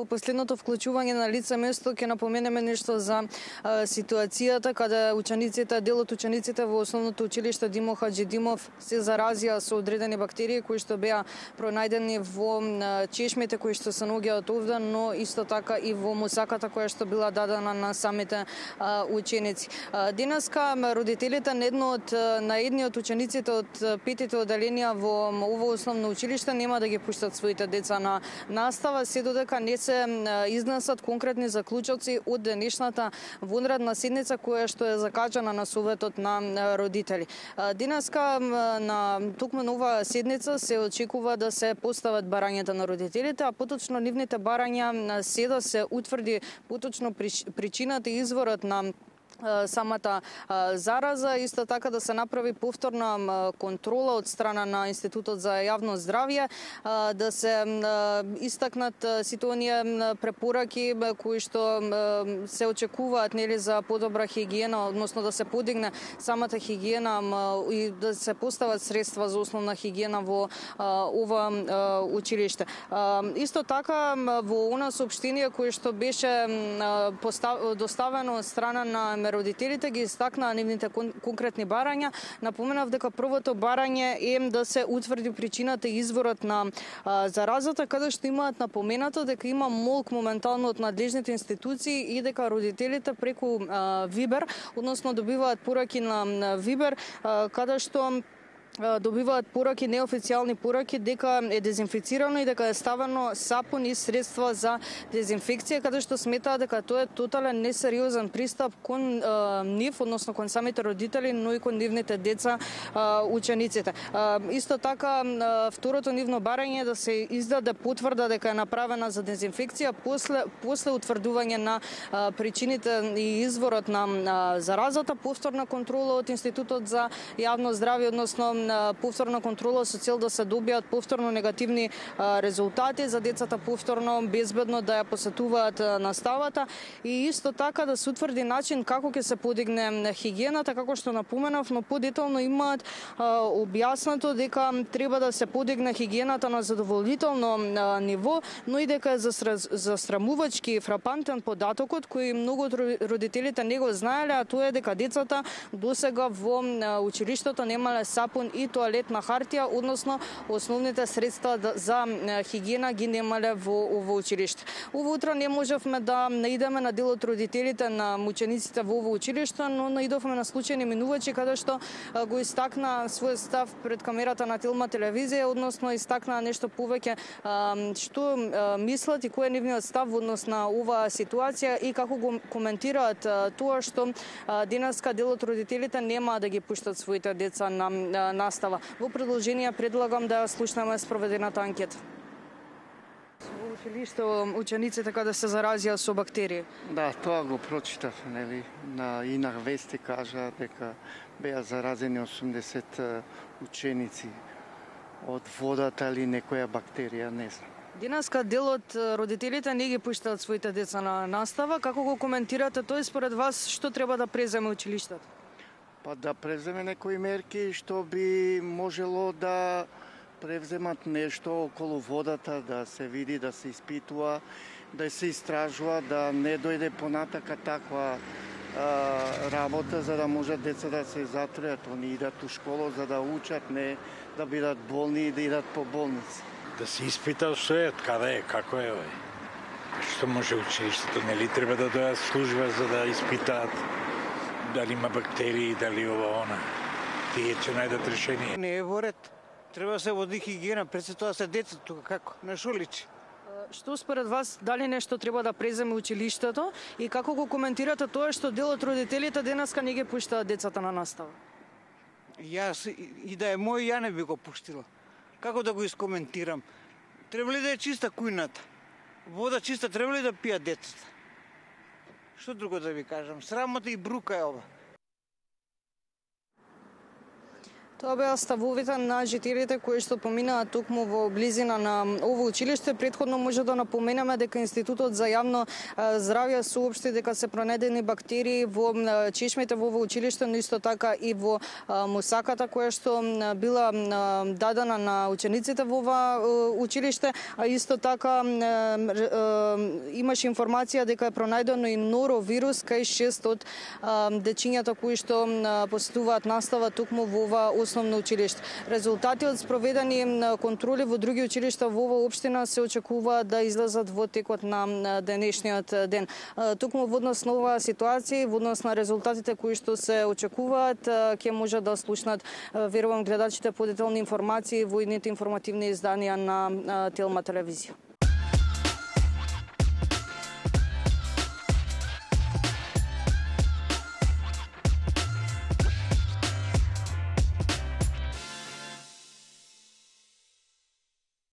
Во последното вклучување на лице место ќе напоменеме нешто за ситуацијата каде учениците, дел од учениците во основното училиште Димо Хаџидимов се заразија со одредени бактерии кои што беа пронајдени во чешмите кои што се наоѓаат овде, но исто така и во мусаката која што била дадена на самите ученици. Денеска родителите на едниот учениците од 5-те одделенија во ово основно училиште нема да ги пуштат своите деца на настава се додека не се изнесат конкретни заклучоци од денешната вонредна седница која што е закажана на советот на родители. Денеска на токму оваа седница се очекува да се постават барањата на родителите, а поточно нивните барања се да се утврди поточно причината и изворот на самата зараза, исто така да се направи повторна контрола од страна на Институтот за јавно здравје, да се истакнат сите оние препораки кои што се очекуваат нели за подобра хигиена, односно да се подигне самата хигиена и да се постават средства за основна хигиена во ова училиште. Исто така во она соопштение кое што беше доставено од страна на родителите ги истакнаа нивните конкретни барања. Напоменав дека првото барање е да се утврди причината и изворот на заразата, каде што имаат напоменато дека има молк моментално од надлежните институции и дека родителите преку Вибер, односно добиваат пораки на Вибер, каде што добиваат пораки, неофицијални пораки, дека е дезинфицирано и дека е ставено сапун и средства за дезинфекција, каде што сметаат дека тоа е тотален несериозен пристап кон нив, односно кон самите родители, но и кон нивните деца, учениците. Исто така, второто нивно барање е да се издаде потврда дека е направена за дезинфекција после утврдување на причините и изворот на заразата, повторна контрола од Институтот за јавно здравје, односно повторна контрола со цел да се добијат повторно негативни резултати за децата, повторно безбедно да ја посетуваат наставата и исто така да се утврди начин како ќе се подигне хигиената, како што напоменав, но подетално имаат објаснато дека треба да се подигне хигиената на задоволително ниво, но и дека е засрамувачки и фрапантен податокот кој многу од родителите не го знаеле, а тоа е дека децата досега во училиштето немале сапун и тоалетна хартија, односно основните средства за хигиена ги немале во ово училиште. Ово утро не можевме да наидеме на дел од родителите на учениците во ово училиште, но наидовме на случајни минувачи каде што го истакна својот став пред камерата на Телма телевизија, односно истакна нешто повеќе што мислат и кој е нивниот став во однос на оваа ситуација и како го коментираат тоа што денеска дел од родителите нема да ги пуштат своите деца на настава. Во продолжение предлагам да слушнеме спроведената анкета. Во училиште учениците каде се заразија со бактерии. Да, тоа го прочитав, нели, на Инар Вести кажа дека беа заразени 80 ученици од водата или некоја бактерија, не знам. Денеска дел од родителите не ги пуштаат своите деца на настава. Како го коментирате тој според вас, што треба да преземе училиштето? Па да превземе некои мерки што би можело да превземат нешто околу водата, да се види, да се испитува, да се истражува, да не дојде понатака таква работа за да можат деца да се затворат. Они идат у школа за да учат, не да бидат болни и да идат по болници. Да се испита што е, каде е, како е. Што може училиштето, нели треба да дојат служба за да испитаат дали има бактерии, дали ова она. Тие ќе најдат решение. Не е во ред. Треба да се води хигиена, пред се тоа се деца тука како, на шо личи? Што според вас, дали нешто треба да преземе училиштето и како го коментирате тоа што дел од родителите денеска не ги пуштаат децата на настава? Јас и да е мој, ја не би го пуштила. Како да го искоментирам? Треба ли да е чиста кујната? Вода чиста треба ли да пијат децата? Што друго да ви кажам? Срамота и брука е ова. Тоа беа ставовите на жителите кои што поминаа токму во близина на ово училиште. Претходно може да напоменеме дека Институтот за јавно здравје соопшти дека се пронајдени бактерии во чешмите во ово училиште, но исто така и во мусаката која што била дадена на учениците во ова училиште, а исто така имаше информација дека е пронајдено и норовирус кај 6 од дечињата кои што посетуваат настава токму во ова основно училиште. Резултати од спроведени контроли во други училишта во ова општина се очекува да излезат во текот на денешниот ден. Токму во однос на оваа ситуација и во однос на резултатите кои што се очекуваат, ќе може да слушнат, верувам, гледачите подетални информации во идните информативни изданија на Телма телевизија.